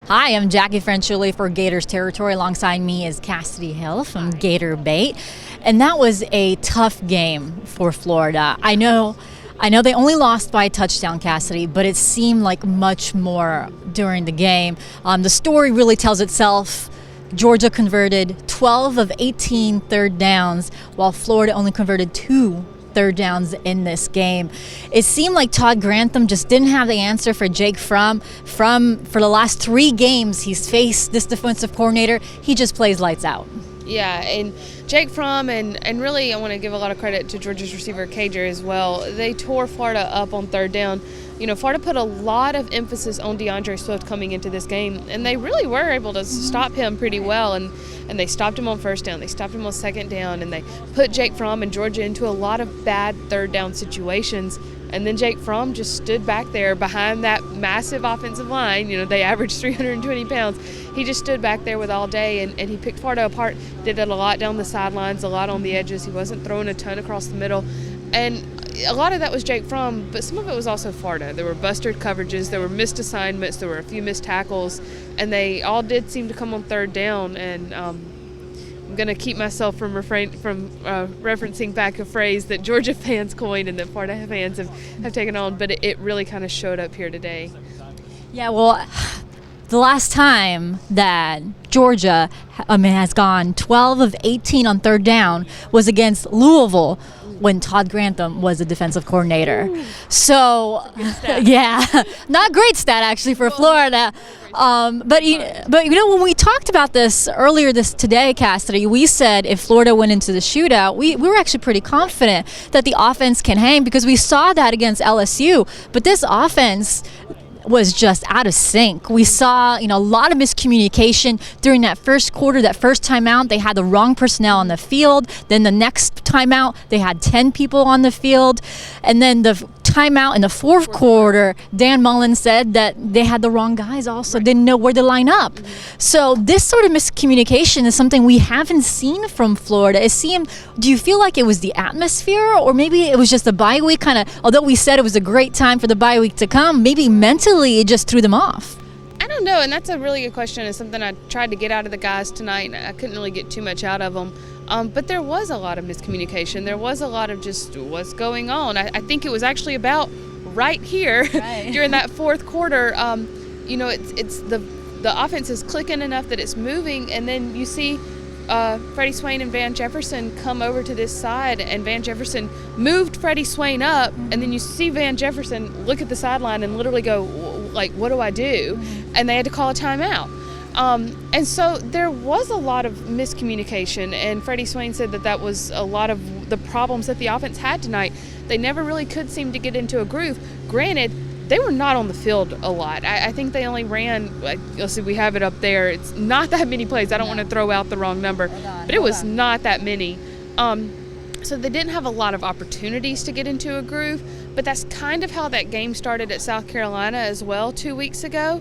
Hi, I'm Jacquie Franciulli for Gators Territory. Alongside me is Kassidy Hill from Gator Bait. And that was a tough game for Florida. I know they only lost by a touchdown, Kassidy, but it seemed like much more during the game. The story really tells itself. Georgia converted 12 of 18 third downs, while Florida only converted 2 third downs in this game. It seemed like Todd Grantham just didn't have the answer for Jake Fromm. For the last 3 games he's faced this defensive coordinator, he just plays lights out. Yeah, and Jake Fromm and really I want to give a lot of credit to Georgia's receiver Cager as well. They tore Florida up on third down. You know, Florida put a lot of emphasis on DeAndre Swift coming into this game, and they really were able to stop him pretty well. And they stopped him on first down, they stopped him on second down, and they put Jake Fromm and Georgia into a lot of bad third down situations. And then Jake Fromm just stood back there behind that massive offensive line. You know, they averaged 320 pounds. He just stood back there with all day, and he picked Florida apart, did it a lot down the sidelines, a lot on the edges. He wasn't throwing a ton across the middle. And a lot of that was Jake Fromm, but some of it was also Florida. There were busted coverages, there were missed assignments, there were a few missed tackles, and they all did seem to come on third down. And I'm going to keep myself from referencing back a phrase that Georgia fans coined and that Florida fans have taken on, but it really kind of showed up here today. Yeah, well, the last time that Georgia has gone 12 of 18 on third down was against Louisville, when Todd Grantham was the defensive coordinator. Ooh. So, yeah, not great stat actually for Florida. But you know, when we talked about this earlier today, Kassidy, we said if Florida went into the shootout, we were actually pretty confident that the offense can hang because we saw that against LSU. But this offense was just out of sync. We saw, a lot of miscommunication during that first quarter. That first timeout, they had the wrong personnel on the field. Then the next timeout, they had 10 people on the field. And then the timeout in the fourth quarter, Dan Mullen said that they had the wrong guys also, didn't know where to line up. So this sort of miscommunication is something we haven't seen from Florida. Do you feel like it was the atmosphere, or maybe it was just the bye week kind of, although we said it was a great time for the bye week to come, maybe mentally it just threw them off? I don't know, and that's a really good question. It's something I tried to get out of the guys tonight, and I couldn't really get too much out of them. But there was a lot of miscommunication. There was a lot of just what's going on. I think it was actually about right here during that fourth quarter. It's the offense is clicking enough that it's moving, and then you see Freddie Swain and Van Jefferson come over to this side, and Van Jefferson moved Freddie Swain up, and then you see Van Jefferson look at the sideline and literally go, like, what do I do? And they had to call a timeout. And so there was a lot of miscommunication, and Freddie Swain said that was a lot of the problems that the offense had tonight. They never really could seem to get into a groove. Granted, they were not on the field a lot. I think they only ran, let's see, we have it up there. It's not that many plays. I don't want to throw out the wrong number, but it was not that many. So they didn't have a lot of opportunities to get into a groove, but that's kind of how that game started at South Carolina as well 2 weeks ago.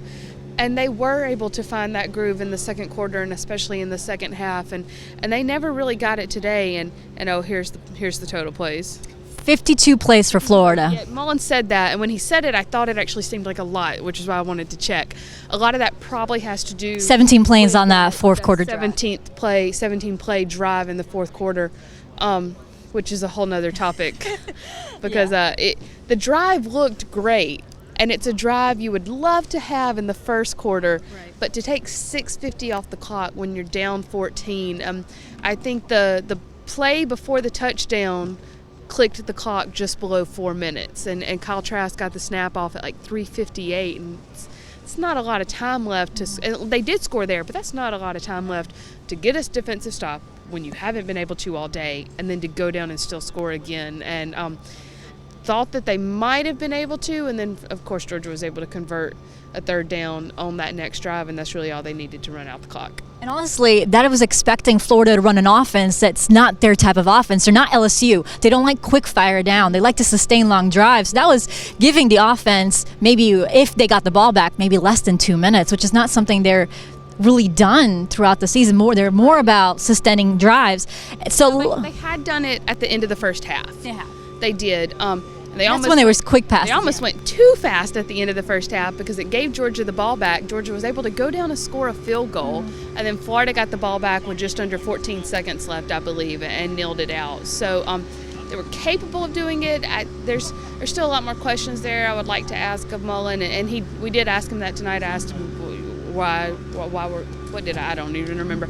And they were able to find that groove in the second quarter and especially in the second half. And they never really got it today. And here's the total plays. 52 plays for Florida. Yeah, Mullen said that, and when he said it, I thought it actually seemed like a lot, which is why I wanted to check. A lot of that probably has to do 17 plays on that fourth quarter drive. 17 play drive in the fourth quarter, which is a whole nother topic because the drive looked great. And it's a drive you would love to have in the first quarter, but to take 6:50 off the clock when you're down 14, I think the play before the touchdown clicked the clock just below 4 minutes, and Kyle Trask got the snap off at like 3:58, and it's not a lot of time left and they did score there, but that's not a lot of time left to get a defensive stop when you haven't been able to all day, and then to go down and still score again. And thought that they might have been able to, and then of course Georgia was able to convert a third down on that next drive, and that's really all they needed to run out the clock. And honestly, that was expecting Florida to run an offense that's not their type of offense. They're not LSU. They don't like quick fire down. They like to sustain long drives. That was giving the offense, maybe if they got the ball back, maybe less than 2 minutes, which is not something they're really done throughout the season. They're more about sustaining drives. So they had done it at the end of the first half. Yeah. They did. That's when they were quick passes. They almost went too fast at the end of the first half because it gave Georgia the ball back. Georgia was able to go down and score a field goal, and then Florida got the ball back with just under 14 seconds left, I believe, and nailed it out. So they were capable of doing it. There's still a lot more questions there I would like to ask of Mullen, and we did ask him that tonight. I asked him I don't even remember.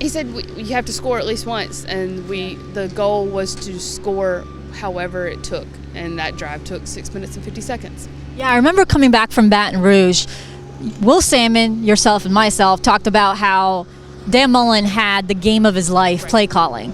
He said you have to score at least once, and the goal was to score however it took, and that drive took 6 minutes and 50 seconds. Yeah, I remember coming back from Baton Rouge. Will Salmon, yourself, and myself talked about how Dan Mullen had the game of his life play calling.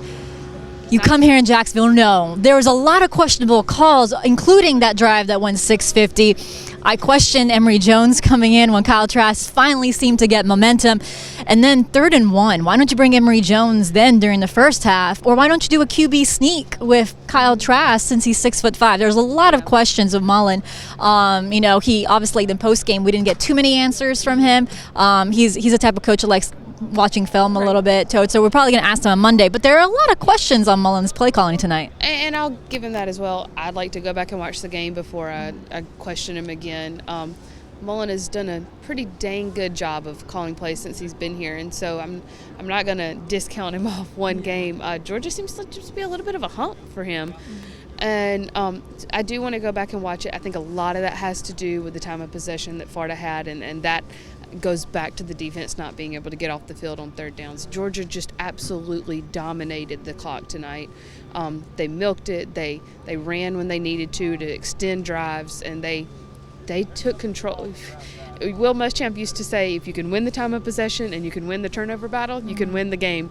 You come here in Jacksonville, no. There was a lot of questionable calls, including that drive that went 650. I questioned Emory Jones coming in when Kyle Trask finally seemed to get momentum. And then 3rd and 1. Why don't you bring Emory Jones then during the first half? Or why don't you do a QB sneak with Kyle Trask since he's 6'5"? There's a lot of questions of Mullen. He obviously, the post game, we didn't get too many answers from him. He's a type of coach that likes watching film a little bit, so we're probably going to ask him on Monday. But there are a lot of questions on Mullen's play calling tonight. And I'll give him that as well. I'd like to go back and watch the game before I question him again. Mullen has done a pretty dang good job of calling plays since he's been here, and so I'm not going to discount him off one game. Georgia seems to just be a little bit of a hump for him. And I do want to go back and watch it. I think a lot of that has to do with the time of possession that Florida had, and that goes back to the defense not being able to get off the field on 3rd downs. Georgia just absolutely dominated the clock tonight. They milked it. They ran when they needed to extend drives, and they took control. Will Muschamp used to say, if you can win the time of possession and you can win the turnover battle, you can win the game.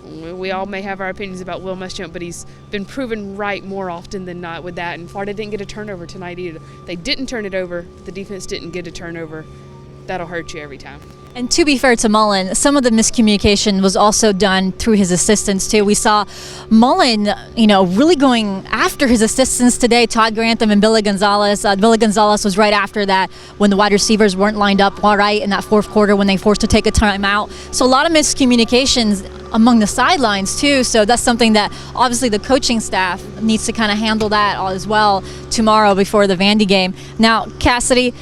We all may have our opinions about Will Muschamp, but he's been proven right more often than not with that, and Florida didn't get a turnover tonight either. They didn't turn it over. The defense didn't get a turnover. That'll hurt you every time. And to be fair to Mullen, some of the miscommunication was also done through his assistants too. We saw Mullen, really going after his assistants today, Todd Grantham and Billy Gonzalez. Billy Gonzalez was right after that when the wide receivers weren't lined up all right in that fourth quarter when they forced to take a timeout. So a lot of miscommunications among the sidelines too. So that's something that obviously the coaching staff needs to kind of handle that as well tomorrow before the Vandy game. Now, Kassidy,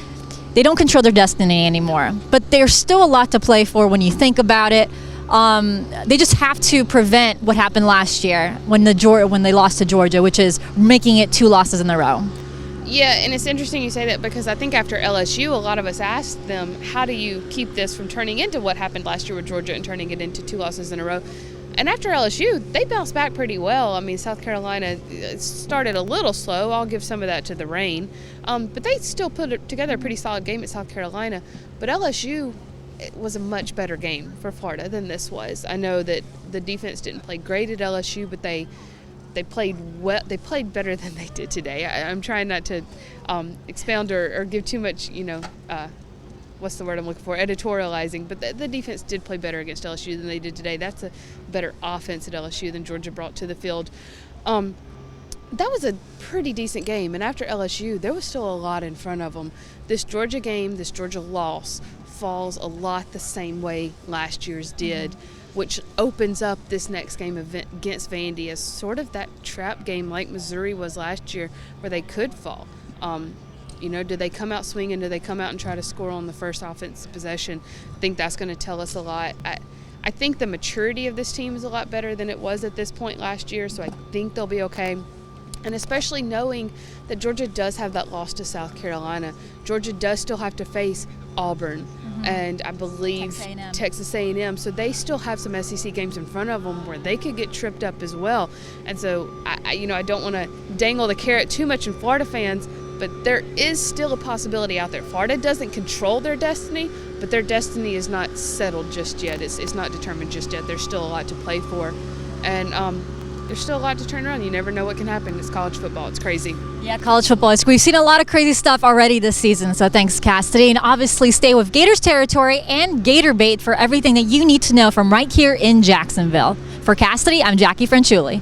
they don't control their destiny anymore, but there's still a lot to play for when you think about it. They just have to prevent what happened last year when they lost to Georgia, which is making it 2 losses in a row. Yeah, and it's interesting you say that because I think after LSU, a lot of us asked them, how do you keep this from turning into what happened last year with Georgia and turning it into 2 losses in a row? And after LSU, they bounced back pretty well. I mean, South Carolina started a little slow. I'll give some of that to the rain. But they still put together a pretty solid game at South Carolina. But LSU, it was a much better game for Florida than this was. I know that the defense didn't play great at LSU, but they played well. They played better than they did today. I'm trying not to expound or give too much, what's the word I'm looking for? Editorializing. But the defense did play better against LSU than they did today. That's a better offense at LSU than Georgia brought to the field. That was a pretty decent game. And after LSU, there was still a lot in front of them. This Georgia game, this Georgia loss, falls a lot the same way last year's did, which opens up this next game against Vandy as sort of that trap game like Missouri was last year where they could fall. Do they come out swinging? Do they come out and try to score on the first offensive possession? I think that's going to tell us a lot. I think the maturity of this team is a lot better than it was at this point last year, so I think they'll be okay. And especially knowing that Georgia does have that loss to South Carolina. Georgia does still have to face Auburn and I believe Texas A&M. So they still have some SEC games in front of them where they could get tripped up as well. And so, I don't want to dangle the carrot too much in Florida fans, but there is still a possibility out there. Florida doesn't control their destiny, but their destiny is not settled just yet. It's not determined just yet. There's still a lot to play for. And there's still a lot to turn around. You never know what can happen. It's college football. It's crazy. Yeah, college football. We've seen a lot of crazy stuff already this season, so thanks, Kassidy. And obviously stay with Gators Territory and Gator Bait for everything that you need to know from right here in Jacksonville. For Kassidy, I'm Jacquie Franciulli.